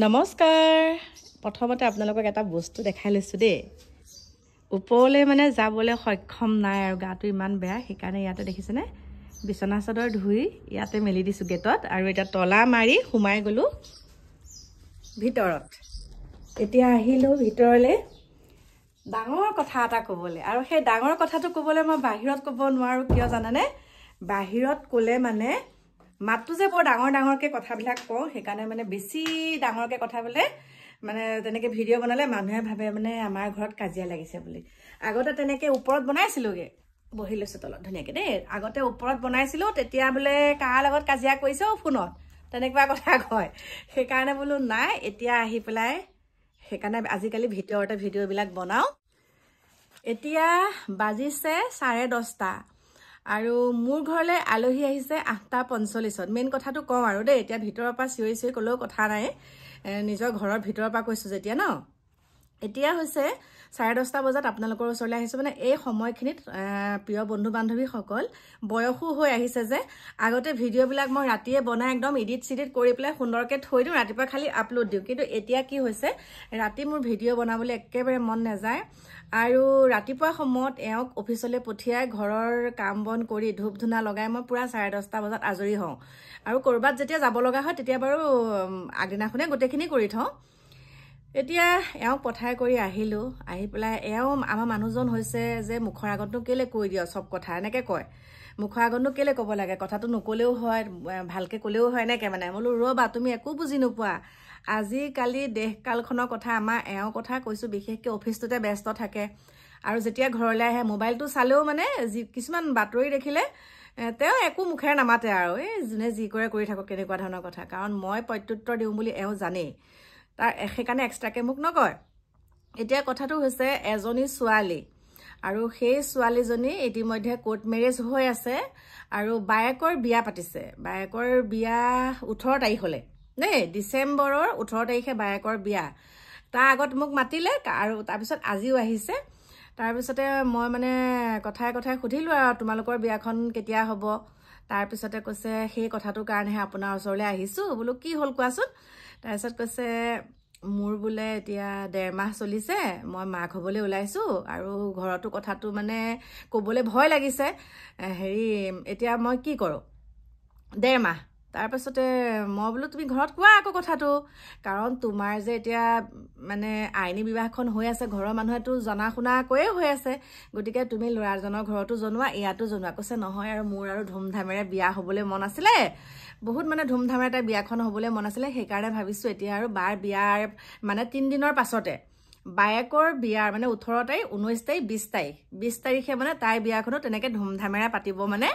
নমস্কাৰ প্ৰথমতে আপোনালোকক এটা বস্তু দেখাই লৈছো দেই ওপৰলৈ মানে যাবলৈ সক্ষম নাই আৰু গাটো ইমান বেয়া সেইকাৰণে ইয়াতে দেখিছেনে বিছনা চাদৰ ধুই ইয়াতে মেলি দিছো গেটত আৰু এটা তলা মাৰি সোমাই গলো ভিতৰত এতিয়া আহিলো ভিতৰলৈ ডাঙৰ কথা এটা ক'বলৈ আৰু সেই ডাঙৰ কথাটো ক'বলৈ মই বাহিৰত ক'ব নোৱাৰো কিয় জানানে বাহিৰত ক'লে মানে মাতটো যে বৰ ডাঙৰ ডাঙৰকে কথাবিলাক কওঁ সেইকাৰণে মানে বেছি ডাঙৰকে কথা বলে মানে তেনেকে ভিডিঅ' বনালে মানুহে ভাবে মানে আমাৰ ঘৰত কাজিয়া লাগিছে বুলি আগতে তেনেকে ওপৰত বনাইছিলোগে বহি লৈছো তলত ধুনীয়াকে দেই আগতে ওপৰত বনাইছিলো তেতিয়া বোলে কাৰ লগত কাজিয়া কৰিছে ফোনত তেনেকুৱা কথা কয় সেইকাৰণে বোলো নাই এতিয়া আহি পেলাই সেইকাৰণে আজিকালি ভিতৰতে ভিডিঅ'বিলাক বনাও এতিয়া বাজিছে 10:30 আৰু মোৰ ঘৰলে আলহী আহিছে 8:45 মেইন কথাটো কওঁ আৰু দেই এতিয়া ভিতৰৰ পৰা চিঞৰি চিঞৰি ক'লেও কথা নাই নিজৰ ঘৰৰ ভিতৰৰ পৰা কৈছো যেতিয়া ন এতিয়া হৈছে 10:30 বজাত আপোনালোকৰ ওচৰলৈ আহিছো মানে এই সময়খিনিত প্ৰিয় বন্ধু বান্ধৱী সকল বয়সো হৈ আহিছে যে আগতে ভিডিঅ'বিলাক মই ৰাতিয়ে বনাই একদম এডিট সিডিট কৰি পেলাই সুন্দৰকে থৈ দিওঁ ৰাতিপুৱা খালি আপলোড দিওঁ কিন্তু এতিয়া কি হৈছে ৰাতি মোৰ ভিডিঅ' বনাবলৈ একেবাৰে মন নাযায় আৰু ৰাতিপুৱা সময়ত এওক অফিচলৈ পঠিয়াই ঘৰৰ কাম বন কৰি ধূপ ধুনা লগাই মই পুৰা 10:30 বজাত আজৰি হওঁ আৰু কৰবাত যেতিয়া যাব লগা হয় তেতিয়া বাৰু আগদিনাখনে গোটেইখিনি কৰি থওঁ এতিয়া এওক পঠাই কৰি আহিলো আহি পেলাই আমাৰ মানুহজন হৈছে যে মুখৰ আগতনো কেলে কৈ দিয় সব কথা এনেকে কয় মুখৰ আগতনো কেলে ক'ব লাগে কথাটো নকলেও হয় ভালকে কলেও হয় এনেকে মানে বোলো ৰবা তুমি একো বুজি নোপোৱা আজিকালি দেশকালখনৰ কথা আমাৰ কথা কৈছো বিশেষকৈ অফিচটোতে ব্যস্ত থাকে আৰু যেতিয়া ঘৰলৈ আহে মোবাইলটো চালেও মানে কিছুমান বাতৰি দেখিলে তেওঁ একো মুখেৰে নামাতে আৰু এই যোনে যি কৰে কৰি থাকক কেনেকুৱা ধৰণৰ কথা কাৰণ মই প্ৰত্যুত্তৰ দিওঁ বুলি জানেই তাৰ সেইকাৰণে এক্সট্ৰাকে মোক নকয় এতিয়া কথাটো হৈছে এজনী ছোৱালী আৰু সেই ছোৱালীজনী ইতিমধ্যে কোৰ্ট মেৰেজ হৈ আছে আৰু বায়েকৰ বিয়া পাতিছে বায়েকৰ বিয়া 18 তাৰিখলৈ দেই ডিচেম্বৰৰ 18 তাৰিখে বায়েকৰ বিয়া তাৰ আগত মোক মাতিলে আৰু তাৰপিছত আজিও আহিছে তাৰপিছতে মই মানে কথাই কথাই সুধিলো আৰু তোমালোকৰ বিয়াখন কেতিয়া হ'ব তাৰপিছতে কৈছে সেই কথাটোৰ কাৰণেহে আপোনাৰ ওচৰলৈ আহিছো বোলো কি হ'ল কোৱাচোন তাৰপিছত কৈছে মোৰ বোলে এতিয়া 1.5 মাহ চলিছে মই মাক হ'বলৈ ওলাইছো আৰু ঘৰতো কথাটো মানে ক'বলৈ ভয় লাগিছে এতিয়া মই কি কৰোঁ 1.5 মাহ তাৰপিছতে মই বোলো তুমি ঘৰত কোৱা আকৌ কথাটো কাৰণ তোমাৰ যে এতিয়া মানে আইনী বিবাহখন হৈ আছে ঘৰৰ মানুহেতো জনা শুনা কৈয়ে হৈ আছে গতিকে তুমি ল'ৰাজনৰ ঘৰতো জনোৱা ইয়াতো জনোৱা কৈছে নহয় আৰু মোৰ আৰু ধুমধামেৰে বিয়া হ'বলৈ মন আছিলে বহুত মানে ধুমধামেৰে এটা বিয়াখন হ'বলৈ মন আছিলে সেইকাৰণে ভাবিছো এতিয়া আৰু বাৰ বিয়াৰ মানে 3 দিনৰ পাছতে বায়েকৰ বিয়াৰ মানে 18 তাৰিখ 19 তাৰিখ 20 তাৰিখে মানে তাইৰ বিয়াখনো তেনেকে ধুমধামেৰে পাতিব মানে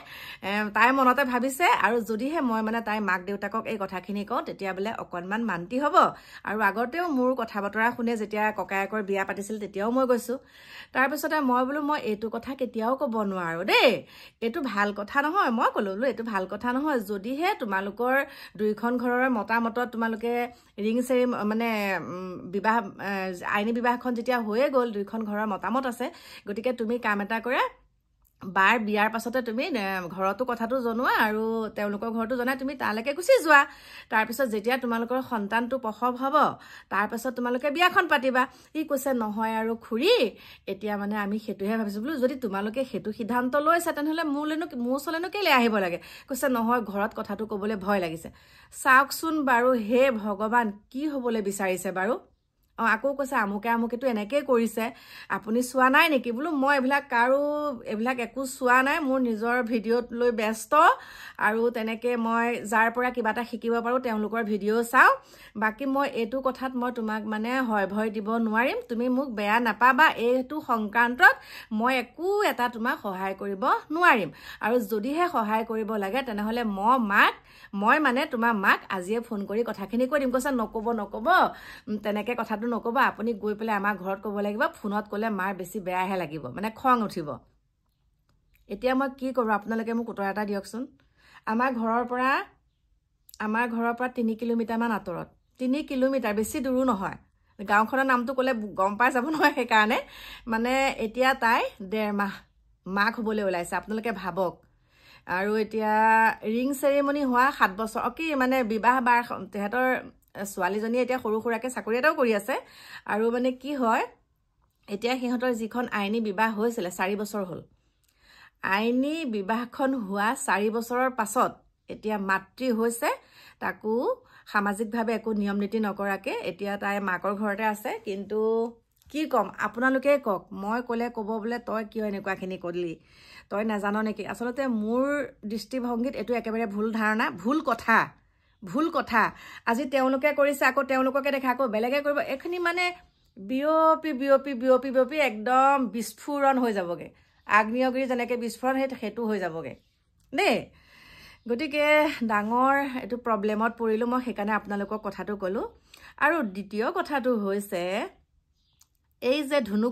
তাই মনতে ভাবিছে আৰু যদিহে মই মানে তাই মাক দেউতাকক এই কথাখিনি কওঁ তেতিয়া বোলে অকণমান মান্তি হ'ব আৰু আগতেও মোৰ কথা বতৰা শুনে যেতিয়া ককায়েকৰ বিয়া পাতিছিল তেতিয়াও মই গৈছো তাৰপিছতে মই বোলো মই এইটো কথা কেতিয়াও ক'ব নোৱাৰো দেই এইটো ভাল কথা নহয় মই ক'লো এইটো ভাল কথা নহয় যদিহে তোমালোকৰ দুইখন ঘৰৰ মতামতত তোমালোকে ৰিং চেৰিমনি মানে বিবাহ আইনী বিবাহখন যেতিয়া হৈয়ে গ'ল দুইখন ঘৰৰ মতামত আছে গতিকে তুমি কাম এটা কৰা বাৰ বিয়াৰ পাছতে তুমি ঘৰতো কথাটো জনোৱা আৰু তেওঁলোকৰ ঘৰতো জনাই তুমি তালৈকে গুচি যোৱা তাৰপিছত যেতিয়া তোমালোকৰ সন্তানটো প্ৰসৱ হ'ব তাৰপিছত তোমালোকে বিয়াখন পাতিবা কৈছে নহয় আৰু খুৰী এতিয়া মানে আমি সেইটোহে ভাবিছো বোলো যদি তোমালোকে সেইটো সিদ্ধান্ত লৈছা তেনেহ'লে মোৰ ওচৰলৈনো কেলে আহিব লাগে কৈছে নহয় ঘৰত কথাটো ক'বলৈ ভয় লাগিছে চাওকচোন বাৰু হে ভগৱান কি হ'বলৈ বিচাৰিছে বাৰু আকৌ কৈছে আমুকেতো এনেকেই কৰিছে আপুনি চোৱা নাই নেকি বোলো মই এইবিলাক একো চোৱা নাই মোৰ নিজৰ ভিডিঅ'ত লৈ ব্যস্ত আৰু তেনেকে মই যাৰ পৰা কিবা এটা শিকিব পাৰো তেওঁলোকৰ ভিডিঅ' চাওঁ বাকী মই এইটো কথাত মই তোমাক মানে ভয় দিব নোৱাৰিম তুমি মোক বেয়া নাপাবা এইটো সংক্ৰান্তত মই একো এটা তোমাক সহায় কৰিব নোৱাৰিম আৰু যদিহে সহায় কৰিব লাগে তেনেহ'লে মই মানে তোমাৰ মাক আজিয়ে ফোন কৰি কথাখিনি কৈ দিম কৈছে নক'ব তেনেকে কথাটো নক'ব আপুনি গৈ পেলাই আমাৰ ঘৰত ক'ব লাগিব ফোনত ক'লে মাৰ বেছি বেয়াহে লাগিব মানে খং উঠিব এতিয়া মই কি কৰোঁ আপোনালোকে মোক উত্তৰ এটা দিয়কচোন আমাৰ ঘৰৰ পৰা 3 কিলোমিটাৰমান আঁতৰত 3 কিলোমিটাৰ বেছি দূৰো নহয় গাঁওখনৰ নামটো ক'লে গম পাই যাব নহয় সেইকাৰণে মানে এতিয়া তাই 1.5 মাহ মাক হ'বলৈ ওলাইছে আপোনালোকে ভাবক আৰু এতিয়া ৰিং চেৰিমনি হোৱা 7 বছৰ কি মানে বিবাহ বাৰ তেহেতৰ ছোৱালীজনী এতিয়া সৰু সুৰাকৈ চাকৰি এটাও কৰি আছে আৰু মানে কি হয় এতিয়া সিহঁতৰ যিখন আইনী বিবাহ হৈছিলে 4 বছৰ হ'ল আইনী বিবাহখন হোৱা 4 বছৰৰ পাছত এতিয়া মাতৃ হৈছে তাকো সামাজিকভাৱে একো নিয়ম নীতি নকৰাকে এতিয়া তাই মাকৰ ঘৰতে আছে কিন্তু কি কম আপোনালোকে কওক মই ক'লে ক'ব বোলে তই কিয় এনেকুৱাখিনি কৰিলি তই নাজানো নেকি আচলতে মোৰ দৃষ্টিভংগীত এইটো একেবাৰে ভুল ধাৰণা ভুল কথা আজি তেওঁলোকে কৰিছে আকৌ তেওঁলোককে দেখা আকৌ বেলেগে কৰিব এখিনি মানে বিয়পি একদম বিস্ফোৰণ হৈ যাবগে আগ্নেয়গিৰি যেনেকৈ বিস্ফোৰণ সেইটো হৈ যাবগে দেই গতিকে ডাঙৰ এইটো প্ৰব্লেমত পৰিলোঁ মই সেইকাৰণে আপোনালোকক কথাটো ক'লোঁ আৰু দ্বিতীয় কথাটো হৈছে এই যে ধুনু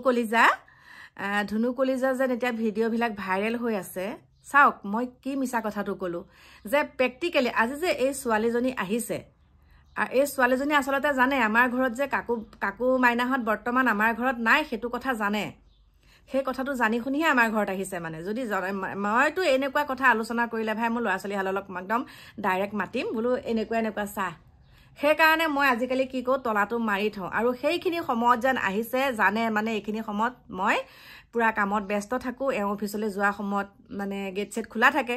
কলিজা যেন এতিয়া ভিডিঅ'বিলাক ভাইৰেল হৈ আছে চাওক মই কি মিছা কথাটো ক'লোঁ যে প্ৰেক্টিকেলি আজি যে এই ছোৱালীজনী আহিছে আৰু এই ছোৱালীজনী আচলতে জানে আমাৰ ঘৰত যে কাকু মাইনাহঁত বৰ্তমান আমাৰ ঘৰত নাই সেইটো কথা জানে সেই কথাটো জানি শুনিহে আমাৰ ঘৰত আহিছে মানে যদি মইতো এনেকুৱা কথা আলোচনা কৰিলে ভাই মোৰ ল'ৰা ছোৱালীহালক একদম ডাইৰেক্ট মাতিম বোলো এনেকুৱা চাহ সেইকাৰণে মই আজিকালি কি কৰোঁ তলাটো মাৰি থওঁ আৰু সেইখিনি সময়ত যেন আহিছে জানে মানে এইখিনি সময়ত মই পুৰা কামত ব্যস্ত থাকোঁ অফিচলৈ যোৱা সময়ত মানে গেট ছেট খোলা থাকে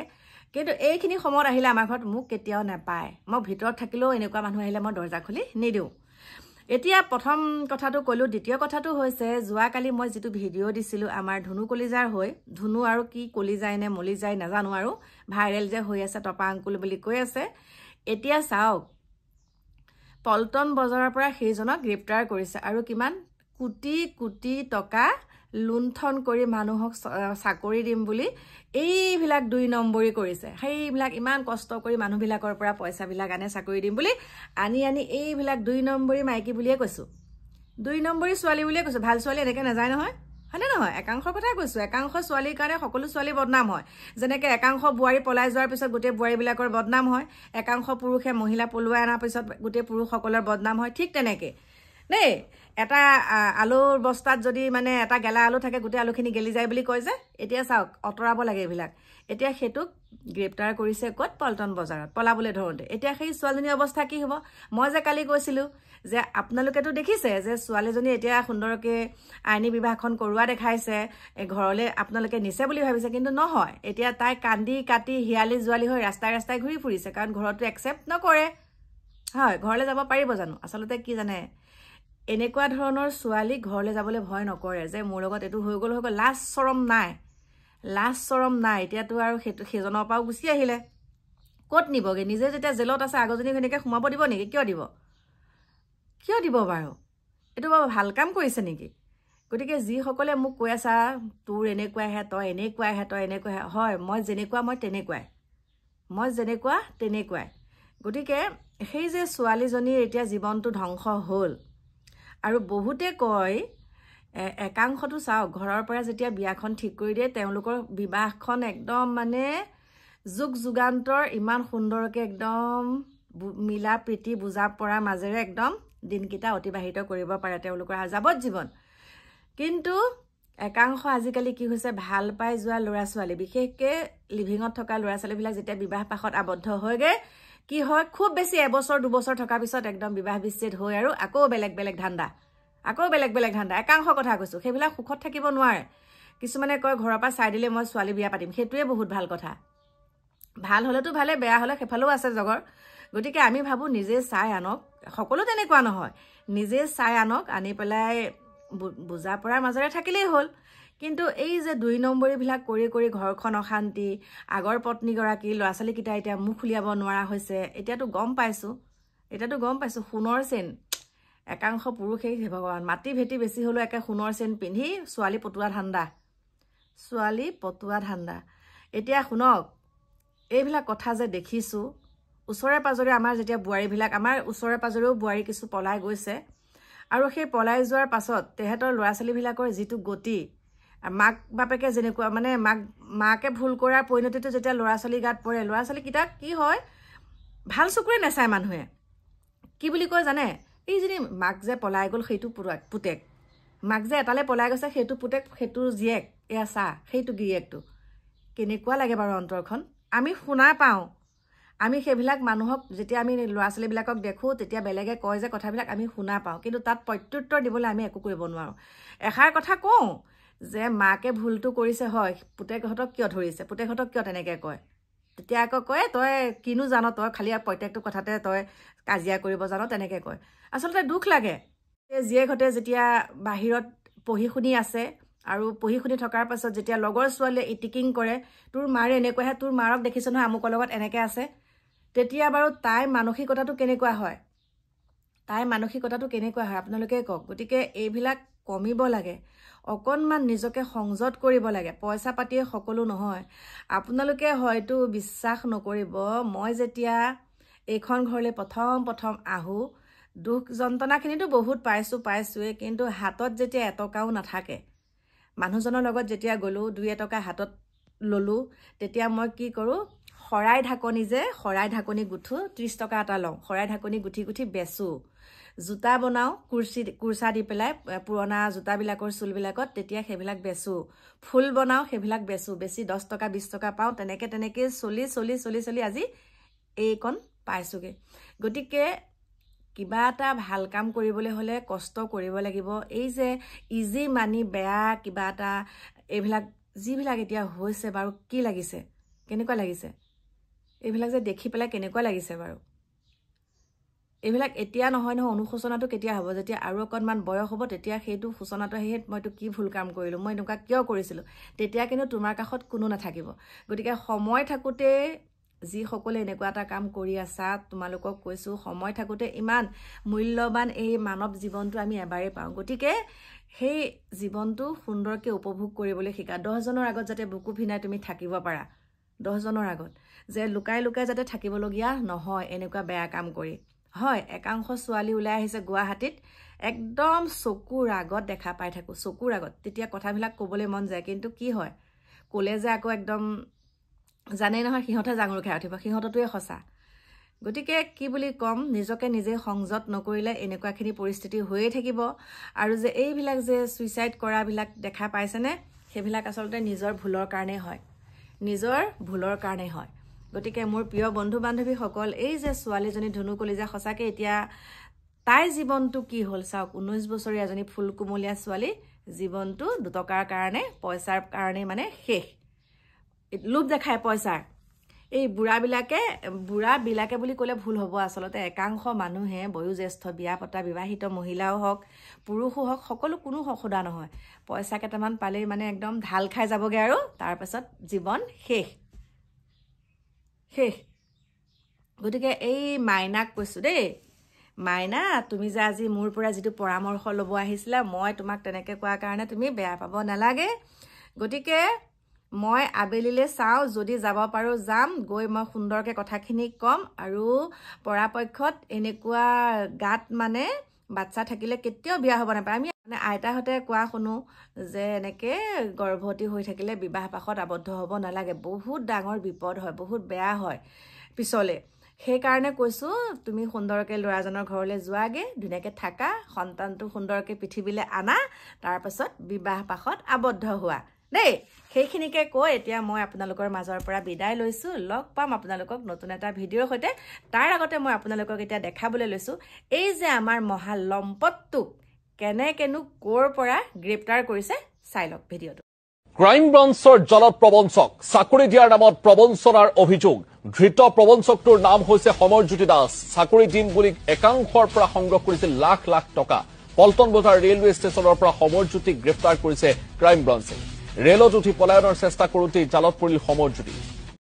কিন্তু এইখিনি সময়ত আহিলে আমাৰ ঘৰত মোক কেতিয়াও নাপায় মই ভিতৰত থাকিলেও এনেকুৱা মানুহ আহিলে মই দৰ্জা খুলি নিদিওঁ এতিয়া প্ৰথম কথাটো ক'লোঁ দ্বিতীয় কথাটো হৈছে যোৱাকালি মই যিটো ভিডিঅ' দিছিলোঁ আমাৰ ধুনু কলিজাৰ হৈ ধুনু আৰু কি কলিজাই নে মলিজাই নাজানো আৰু ভাইৰেল যে হৈ আছে টপা আংকুল বুলি কৈ আছে এতিয়া চাওক পল্টন বজাৰৰ পৰা সেইজনক গ্ৰেপ্তাৰ কৰিছে আৰু কিমান কোটি টকা লুণ্ঠন কৰি মানুহক চাকৰি দিম বুলি এইবিলাক 2 নম্বৰী কৰিছে সেইবিলাক ইমান কষ্ট কৰি মানুহবিলাকৰ পৰা পইচাবিলাক আনে চাকৰি দিম বুলি আনি এইবিলাক 2 নম্বৰী মাইকী বুলিয়ে কৈছোঁ 2 নম্বৰী ছোৱালী বুলিয়ে কৈছোঁ ভাল ছোৱালী এনেকৈ নাযায় নহয় হয়নে নহয় একাংশৰ কথা কৈছোঁ একাংশ ছোৱালীৰ কাৰণে সকলো ছোৱালী বদনাম হয় যেনেকৈ একাংশ বোৱাৰী পলাই যোৱাৰ পিছত গোটেই বোৱাৰীবিলাকৰ বদনাম হয় একাংশ পুৰুষে মহিলা পলুৱাই অনাৰ পিছত গোটেই পুৰুষসকলৰ বদনাম হয় ঠিক তেনেকৈ দেই এটা আলুৰ বস্তাত যদি মানে এটা গেলা আলু থাকে গোটেই আলুখিনি গেলি যায় বুলি কয় যে এতিয়া চাওক অতৰাব লাগে এইবিলাক এতিয়া সেইটোক গ্ৰেপ্তাৰ কৰিছে ক'ত পল্টন বজাৰত পলাবলৈ ধৰোঁতে এতিয়া সেই ছোৱালীজনীৰ অৱস্থা কি হ'ব মই যে কালি কৈছিলোঁ যে আপোনালোকেতো দেখিছে যে ছোৱালীজনী এতিয়া সুন্দৰকৈ আইনী বিবাহখন কৰোৱা দেখাইছে ঘৰলৈ আপোনালোকে নিছে বুলি ভাবিছে কিন্তু নহয় এতিয়া তাই কান্দি কাটি হিয়ালি জোৱালি হৈ ৰাস্তাই ঘূৰি ফুৰিছে কাৰণ ঘৰতো একচেপ্ট নকৰে হয় ঘৰলৈ যাব পাৰিব জানো আচলতে কি জানে এনেকুৱা ধৰণৰ ছোৱালী ঘৰলৈ যাবলৈ ভয় নকৰে যে মোৰ লগত এইটো হৈ গ'ল লাজ চৰম নাই এতিয়াতো আৰু সেইজনৰ পৰাও গুচি আহিলে ক'ত নিবগৈ নিজে যেতিয়া জেলত আছে আগজনী এনেকৈ সোমাব দিব নেকি কিয় দিব বাৰু এইটো বাৰু ভাল কাম কৰিছে নেকি গতিকে যিসকলে মোক কৈ আছা তোৰ এনেকুৱাইহে তই এনেকুৱাইহে হয় মই তেনেকুৱাই গতিকে সেই যে ছোৱালীজনীৰ এতিয়া জীৱনটো ধ্বংস হ'ল আৰু বহুতে কয় একাংশটো চাওক ঘৰৰ পৰা যেতিয়া বিয়াখন ঠিক কৰি দিয়ে তেওঁলোকৰ বিবাহখন একদম মানে যুগান্তৰ ইমান সুন্দৰকৈ একদম মিলা প্ৰীতি বুজা পৰাৰ মাজেৰে একদম দিনকেইটা অতিবাহিত কৰিব পাৰে তেওঁলোকৰ যাৱত জীৱন কিন্তু একাংশ আজিকালি কি হৈছে ভাল পাই যোৱা ল'ৰা ছোৱালী বিশেষকৈ লিভিঙত থকা ল'ৰা ছোৱালীবিলাক যেতিয়া বিবাহ পাশত আবদ্ধ হয়গৈ কি হয় খুব বেছি 1 বছৰ 2 বছৰ থকাৰ পিছত একদম বিবাহ বিচ্ছেদ হৈ আৰু আকৌ বেলেগ ধান্দা একাংশ কথা কৈছোঁ সেইবিলাক সুখত থাকিব নোৱাৰে কিছুমানে কয় ঘৰৰ পৰা চাই দিলে মই ছোৱালী বিয়া পাতিম সেইটোৱে বহুত ভাল কথা ভাল হ'লেতো ভালে বেয়া হ'লে সেইফালেও আছে জগৰ গতিকে আমি ভাবোঁ নিজে চাই আনক সকলো তেনেকুৱা নহয় নিজে চাই আনক আনি পেলাই বুজা পৰাৰ মাজেৰে থাকিলেই হ'ল কিন্তু এই যে 2 নম্বৰীবিলাক কৰি ঘৰখন অশান্তি আগৰ পত্নীগৰাকী ল'ৰা ছোৱালীকেইটা এতিয়া মুখ উলিয়াব নোৱাৰা হৈছে এতিয়াতো গম পাইছোঁ সোণৰ চেন একাংশ পুৰুষেই ভগৱান মাটি ভেটি বেছি হ'লেও একে সোণৰ চেন পিন্ধি ছোৱালী পতুৱা ধান্দা এতিয়া শুনক এইবিলাক কথা যে দেখিছোঁ ওচৰে পাজৰে আমাৰ যেতিয়া বোৱাৰীবিলাক আমাৰ ওচৰে পাজৰেও বোৱাৰী কিছু পলাই গৈছে আৰু সেই পলাই যোৱাৰ পাছত তেহেঁতৰ ল'ৰা ছোৱালীবিলাকৰ যিটো গতি মাক বাপেকে যেনেকুৱা মানে মাকে ভুল কৰাৰ পৰিণতিটো যেতিয়া ল'ৰা ছোৱালী গাত পৰে ল'ৰা ছোৱালীকেইটাক কি হয় ভাল চকুৰে নাচায় মানুহে কি বুলি কয় জানে এইজনী মাক যে পলাই গ'ল সেইটো পুতেক মাক যে এটালৈ পলাই গৈছে সেইটো পুতেক সেইটো জীয়েক এয়া চা সেইটো গিৰিয়েকটো কেনেকুৱা লাগে বাৰু অন্তৰখন আমি শুনা পাওঁ আমি সেইবিলাক মানুহক যেতিয়া আমি ল'ৰা ছোৱালীবিলাকক দেখোঁ তেতিয়া বেলেগে কয় যে কথাবিলাক আমি শুনা পাওঁ, কিন্তু তাত প্ৰত্যুত্তৰ দিবলৈ আমি একো কৰিব নোৱাৰোঁ। এষাৰ কথা কওঁ যে মাকে ভুলটো কৰিছে হয়, পুতেকহঁতক কিয় ধৰিছে, পুতেকহঁতক কিয় তেনেকৈ কয়, তেতিয়া আকৌ কয় তই কিনো জান, তই খালি প্ৰত্যেকটো কথাতে তই কাজিয়া কৰিব জান, তেনেকৈ কয়। আচলতে দুখ লাগে জীয়েকহঁতে যেতিয়া বাহিৰত পঢ়ি শুনি আছে আৰু পঢ়ি শুনি থকাৰ পাছত যেতিয়া লগৰ ছোৱালীয়ে ইটিকিং কৰে, তোৰ মাৰে এনেকুৱাহে, তোৰ মাৰক দেখিছ নহয় আমুকৰ লগত এনেকৈ আছে, তেতিয়া বাৰু তাইৰ মানসিকতাটো কেনেকুৱা হয়, আপোনালোকে কওক। গতিকে এইবিলাক কমিব লাগে, অকণমান নিজকে সংযত কৰিব লাগে। পইচা পাতিয়ে সকলো নহয়। আপোনালোকে হয়তো বিশ্বাস নকৰিব, মই যেতিয়া এইখন ঘৰলৈ প্ৰথম আহোঁ, দুখ যন্ত্ৰণাখিনিতো বহুত পাইছোঁৱেই, কিন্তু হাতত যেতিয়া এটকাও নাথাকে, মানুহজনৰ লগত যেতিয়া গ'লোঁ 2 এটকা হাতত ল'লোঁ, তেতিয়া মই কি কৰোঁ, শৰাই ঢাকনি গুঠোঁ, 30 টকা এটা লওঁ, শৰাই ঢাকনি গুঠি বেচোঁ। জোতা বনাওঁ কুৰ্চা দি পেলাই, পুৰণা জোতাবিলাকৰ চুলবিলাকত, তেতিয়া সেইবিলাক বেচোঁ। ফুল বনাওঁ, সেইবিলাক বেচি 10 টকা 20 টকা পাওঁ। তেনেকৈ চলি আজি এইকণ পাইছোঁগৈ। গতিকে কিবা এটা ভাল কাম কৰিবলৈ হ'লে কষ্ট কৰিব লাগিব। এই যে ইজি মানি বেয়া কিবা এটা এইবিলাক যিবিলাক এতিয়া হৈছে বাৰু, কি লাগিছে, কেনেকুৱা লাগিছে এইবিলাক যে দেখি পেলাই, কেনেকুৱা লাগিছে বাৰু? এইবিলাক এতিয়া নহয়, অনুশোচনাটো কেতিয়া হ'ব, যেতিয়া আৰু অকণমান বয়স হ'ব, তেতিয়া সেইটো সূচনাটো আহি মইতো কি ভুল কাম কৰিলোঁ, মই এনেকুৱা কিয় কৰিছিলোঁ, তেতিয়া কিন্তু তোমাৰ কাষত কোনো নাথাকিব। গতিকে সময় থাকোঁতে যিসকলে এনেকুৱা এটা কাম কৰি আছা, তোমালোকক কৈছোঁ, সময় থাকোঁতে ইমান মূল্যৱান এই মানৱ জীৱনটো আমি এবাৰেই পাওঁ। গতিকে সেই জীৱনটো সুন্দৰকৈ উপভোগ কৰিবলৈ শিকা। 10জনৰ আগত যাতে বুকু ভিনাই তুমি থাকিব পাৰা, 10জনৰ আগত যে লুকাই যাতে থাকিবলগীয়া নহয় এনেকুৱা বেয়া কাম কৰি। হয়, একাংশ ছোৱালী ওলাই আহিছে গুৱাহাটীত, একদম চকুৰ আগত দেখা পাই থাকোঁ, চকুৰ আগত। তেতিয়া কথাবিলাক ক'বলৈ মন যায়, কিন্তু কি হয়, ক'লে যে আকৌ একদম জানেই নহয় সিহঁতহে জাঙুৰ খাই উঠিব, সিহঁতটোৱে সঁচা। গতিকে কি বুলি ক'ম, নিজকে নিজে সংযত নকৰিলে এনেকুৱাখিনি পৰিস্থিতি হৈয়ে থাকিব। আৰু যে এইবিলাক যে ছুইচাইড কৰাবিলাক দেখা পাইছেনে, সেইবিলাক আচলতে নিজৰ ভুলৰ কাৰণেই হয়। গতিকে মোৰ প্ৰিয় বন্ধু বান্ধৱীসকল, এই যে ছোৱালীজনী ধুনু কলিজা, সঁচাকৈ এতিয়া তাইৰ জীৱনটো কি হ'ল চাওক। 19 বছৰীয়া এজনী ফুলকুমলীয়া ছোৱালী, জীৱনটো 2 টকাৰ কাৰণে, পইচাৰ কাৰণে মানে শেষ। লোভ দেখায় পইচাৰ। এই বুঢ়াবিলাকে বুলি ক'লে ভুল হ'ব, আচলতে একাংশ মানুহে বয়োজ্যেষ্ঠ, বিয়া পতা বিবাহিত মহিলাও হওক পুৰুষো হওক, সকলো কোনো সোধা নহয়, পইচা কেইটামান পালেই মানে একদম ঢাল খাই যাবগৈ আৰু তাৰপাছত জীৱন শেষ। গতিকে এই মাইনাক কৈছোঁ দেই, মাইনা, তুমি যে আজি মোৰ পৰা যিটো পৰামৰ্শ ল'ব আহিছিলা, মই তোমাক তেনেকৈ কোৱাৰ কাৰণে তুমি বেয়া পাব নালাগে। গতিকে মই আবেলিলৈ চাওঁ, যদি যাব পাৰোঁ যাম, গৈ মই সুন্দৰকৈ কথাখিনি ক'ম। আৰু পৰাপক্ষত এনেকুৱা গাত মানে বাচ্চা থাকিলে কেতিয়াও বিয়া হ'ব নাপায়। আমি মানে আইতাহঁতে কোৱা শুনো যে এনেকৈ গৰ্ভৱতী হৈ থাকিলে বিবাহ পাশত আবদ্ধ হ'ব নালাগে, বহুত ডাঙৰ বিপদ হয়, বহুত বেয়া হয় পিছলৈ। সেইকাৰণে কৈছোঁ, তুমি সুন্দৰকৈ ল'ৰাজনৰ ঘৰলৈ যোৱাগৈ, ধুনীয়াকৈ থাকা, সন্তানটো সুন্দৰকৈ পৃথিৱীলৈ আনা, তাৰপাছত বিবাহ পাশত আবদ্ধ হোৱা দেই। সেইখিনিকে কৈ এতিয়া মই আপোনালোকৰ মাজৰ পৰা বিদায় লৈছোঁ। লগ পাম আপোনালোকক নতুন এটা ভিডিঅ'ৰ সৈতে। তাৰ আগতে মই আপোনালোকক এতিয়া দেখাবলৈ লৈছোঁ, এই যে আমাৰ মহালম্পটটোক কেনেকেনো ক'ৰ পৰা গ্ৰেপ্তাৰ কৰিছে, চাই লওক ভিডিঅ'টো। ক্ৰাইম ব্ৰাঞ্চৰ জালত প্ৰবঞ্চক, চাকৰি দিয়াৰ নামত প্ৰবঞ্চনাৰ অভিযোগ। ধৃত প্ৰবঞ্চকটোৰ নাম হৈছে সমৰজ্যোতি দাস। চাকৰি দিম বুলি একাংশৰ পৰা সংগ্ৰহ কৰিছিল লাখ টকা। পল্টন বজাৰ ৰেলৱে ষ্টেচনৰ পৰা সমৰজ্যোতিক গ্ৰেপ্তাৰ কৰিছে ক্ৰাইম ব্ৰাঞ্চে। ৰেলত উঠি পলায়নৰ চেষ্টা কৰোঁতেই জালত পৰিল সমৰজ্যোতি।